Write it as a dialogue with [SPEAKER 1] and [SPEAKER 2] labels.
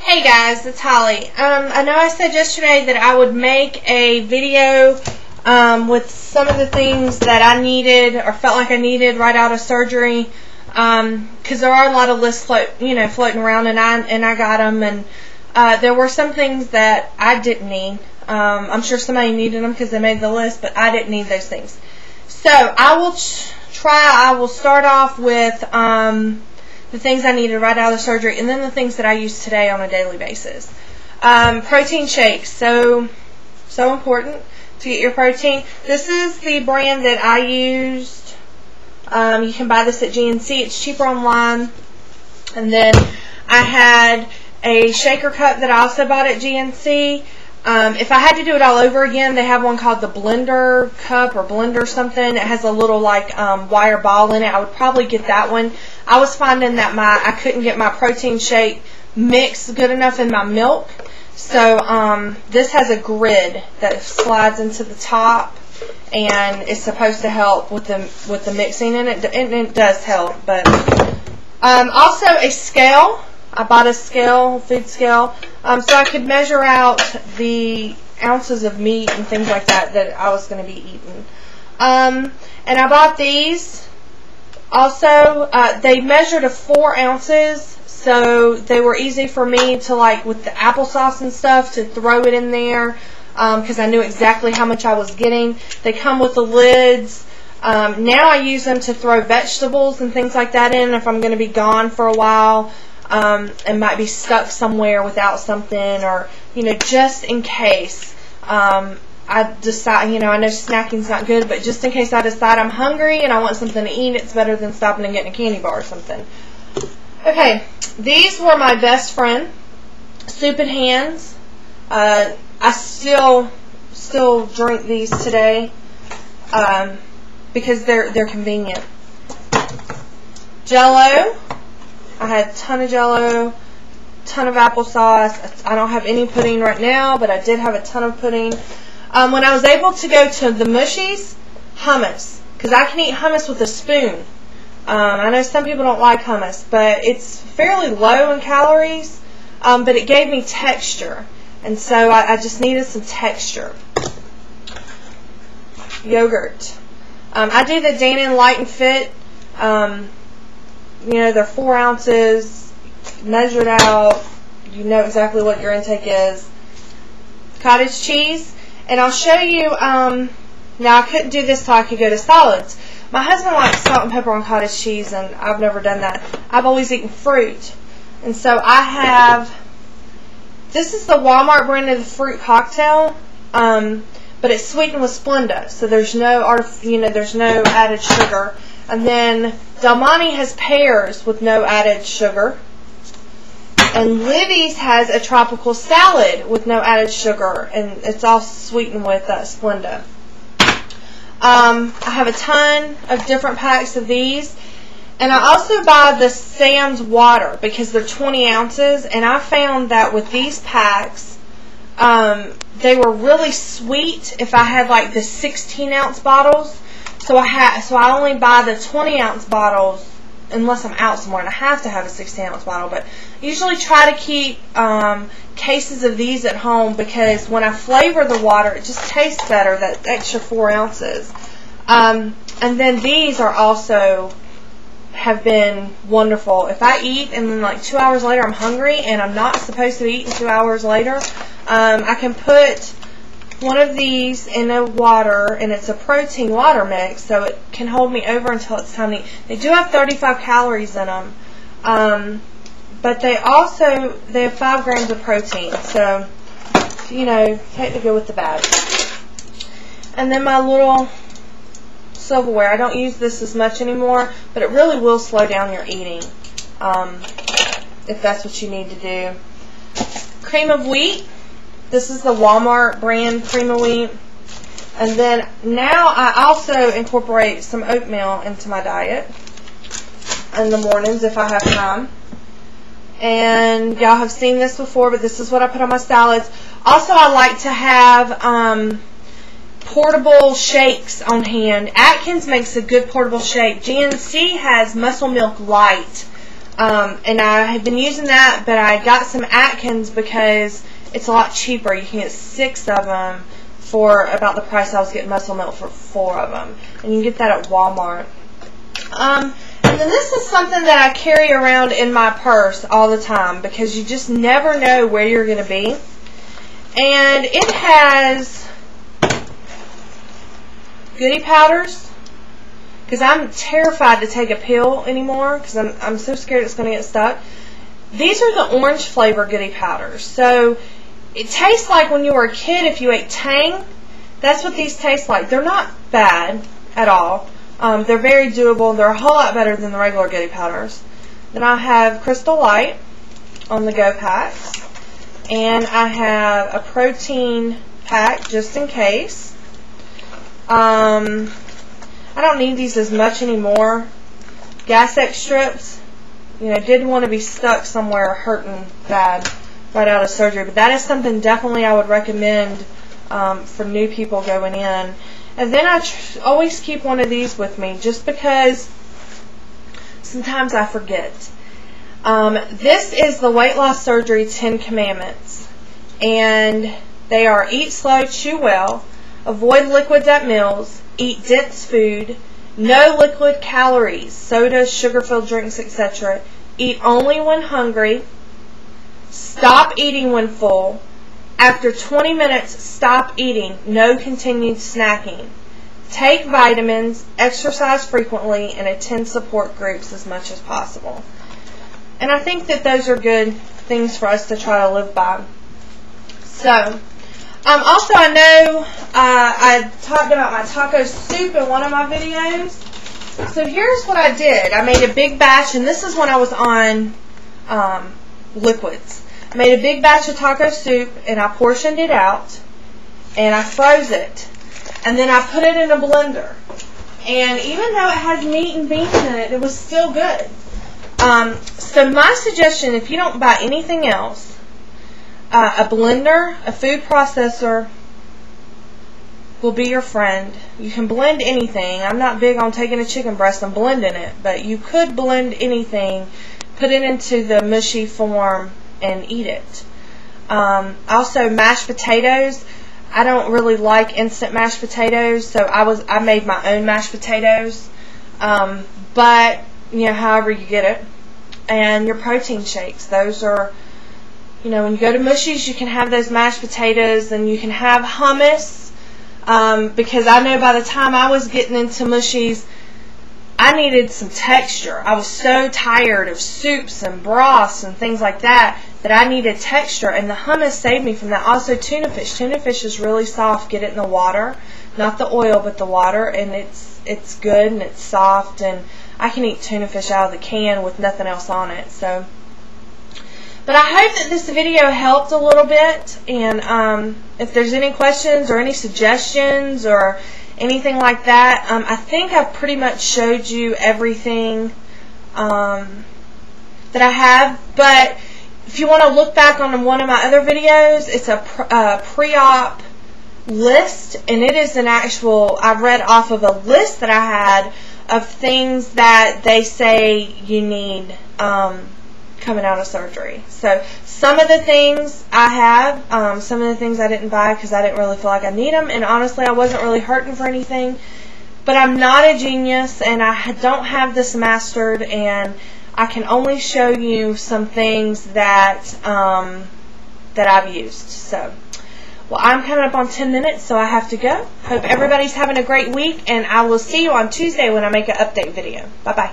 [SPEAKER 1] Hey guys, it's Holly. I know I said yesterday that I would make a video with some of the things that I needed or felt like I needed right out of surgery, because there are a lot of lists floating around, and I got them, and there were some things that I didn't need. I'm sure somebody needed them because they made the list, but I didn't need those things. So I will start off with the things I needed right out of surgery, and then the things that I use today on a daily basis. Protein shakes, so important to get your protein. This is the brand that I used. You can buy this at GNC. It's cheaper online. And then I had a shaker cup that I also bought at GNC. If I had to do it all over again, they have one called the blender cup or blender something. It has a little wire ball in it. I would probably get that one. I was finding that I couldn't get my protein shake mix good enough in my milk. So this has a grid that slides into the top, and it's supposed to help with the mixing in it, and it does help. But also a scale. I bought a scale, food scale, so I could measure out the ounces of meat and things like that I was going to be eating. And I bought these. Also, they measured to 4 ounces, so they were easy for me to, with the applesauce and stuff, to throw it in there, because I knew exactly how much I was getting. They come with the lids. Now I use them to throw vegetables and things like that in if I'm going to be gone for a while. And might be stuck somewhere without something, or just in case I decide, I know snacking's not good, but just in case I decide I'm hungry and I want something to eat, it's better than stopping and getting a candy bar or something. Okay, these were my best friend, Soup and Hands. I still drink these today because they're convenient. Jello. I had a ton of Jello, ton of applesauce. I don't have any pudding right now, but I did have a ton of pudding. When I was able to go to the mushies, hummus, because I can eat hummus with a spoon. I know some people don't like hummus, but it's fairly low in calories, but it gave me texture, and so I just needed some texture. Yogurt. I do the Dannon Light and Fit. They're 4 ounces, measured out, you know exactly what your intake is. Cottage cheese, and I'll show you, now I couldn't do this so I could go to solids. My husband likes salt and pepper on cottage cheese, and I've never done that. I've always eaten fruit, and so I have, this is the Walmart brand of the fruit cocktail, but it's sweetened with Splenda, so there's no there's no added sugar. And then Del Monte has pears with no added sugar. And Libby's has a tropical salad with no added sugar. And it's all sweetened with Splenda. I have a ton of different packs of these. And I also buy the Sam's water because they're 20 ounces. And I found that with these packs, they were really sweet if I had the 16-ounce bottles. So I only buy the 20-ounce bottles unless I'm out somewhere, and I have to have a 16-ounce bottle. But I usually try to keep cases of these at home because when I flavor the water, it just tastes better, that extra 4 ounces. And then these are also have been wonderful. If I eat and then 2 hours later I'm hungry and I'm not supposed to be eating 2 hours later, I can put one of these in a water, and it's a protein water mix, so it can hold me over until it's time to eat. They do have 35 calories in them, but they have 5 grams of protein, so, take the good with the bad. And then my little silverware. I don't use this as much anymore, but it really will slow down your eating, if that's what you need to do. Cream of wheat. This is the Walmart brand cream of wheat. And then now I also incorporate some oatmeal into my diet in the mornings if I have time. And y'all have seen this before, but this is what I put on my salads. Also, I like to have portable shakes on hand. Atkins makes a good portable shake. GNC has Muscle Milk Light. And I have been using that, but I got some Atkins because it's a lot cheaper. You can get 6 of them for about the price I was getting Muscle Milk for 4 of them. And you can get that at Walmart. And then this is something that I carry around in my purse all the time because you just never know where you're going to be. And it has goodie powders because I'm terrified to take a pill anymore because I'm so scared it's going to get stuck. These are the orange flavor goodie powders. So it tastes like when you were a kid if you ate Tang. That's what these taste like. They're not bad at all. They're very doable. They're a whole lot better than the regular goodie powders. Then I have Crystal Light on the go packs. And I have a protein pack just in case. I don't need these as much anymore. Gas-X strips, didn't want to be stuck somewhere hurting bad right out of surgery. But that is something definitely I would recommend for new people going in. And then I always keep one of these with me just because sometimes I forget. This is the Weight Loss Surgery 10 Commandments. And they are eat slow, chew well, avoid liquids at meals, eat dense food, no liquid calories, sodas, sugar-filled drinks, etc. Eat only when hungry, stop eating when full. After 20 minutes, stop eating, no continued snacking. Take vitamins, exercise frequently, and attend support groups as much as possible. And I think that those are good things for us to try to live by. So, also I know I talked about my taco soup in one of my videos. So here's what I did. I made a big batch, and this is when I was on liquids. I made a big batch of taco soup, and I portioned it out, and I froze it. And then I put it in a blender. And even though it had meat and beans in it, it was still good. So my suggestion, if you don't buy anything else, a blender, a food processor will be your friend. You can blend anything. I'm not big on taking a chicken breast and blending it, but you could blend anything, put it into the mushy form, and eat it. Also, mashed potatoes. I don't really like instant mashed potatoes, so I made my own mashed potatoes. But however you get it, and your protein shakes. Those are, when you go to Mushies, you can have those mashed potatoes, and you can have hummus. Because I know by the time I was getting into Mushies, I needed some texture. I was so tired of soups and broths and things like that I needed texture, and the hummus saved me from that. Also, tuna fish. Tuna fish is really soft. Get it in the water, not the oil, but the water, and it's good and it's soft, and I can eat tuna fish out of the can with nothing else on it. So, but I hope that this video helped a little bit, and if there's any questions or any suggestions or anything like that, I think I've pretty much showed you everything that I have. But if you want to look back on one of my other videos, it's a pre-op list, and it is an actual, I read off of a list that I had of things that they say you need coming out of surgery. So some of the things I have, some of the things I didn't buy because I didn't really feel like I need them, and honestly I wasn't really hurting for anything. But I'm not a genius, and I don't have this mastered, and I can only show you some things that that I've used. So, well, I'm coming up on 10 minutes, so I have to go. Hope everybody's having a great week, and I will see you on Tuesday when I make an update video. Bye-bye.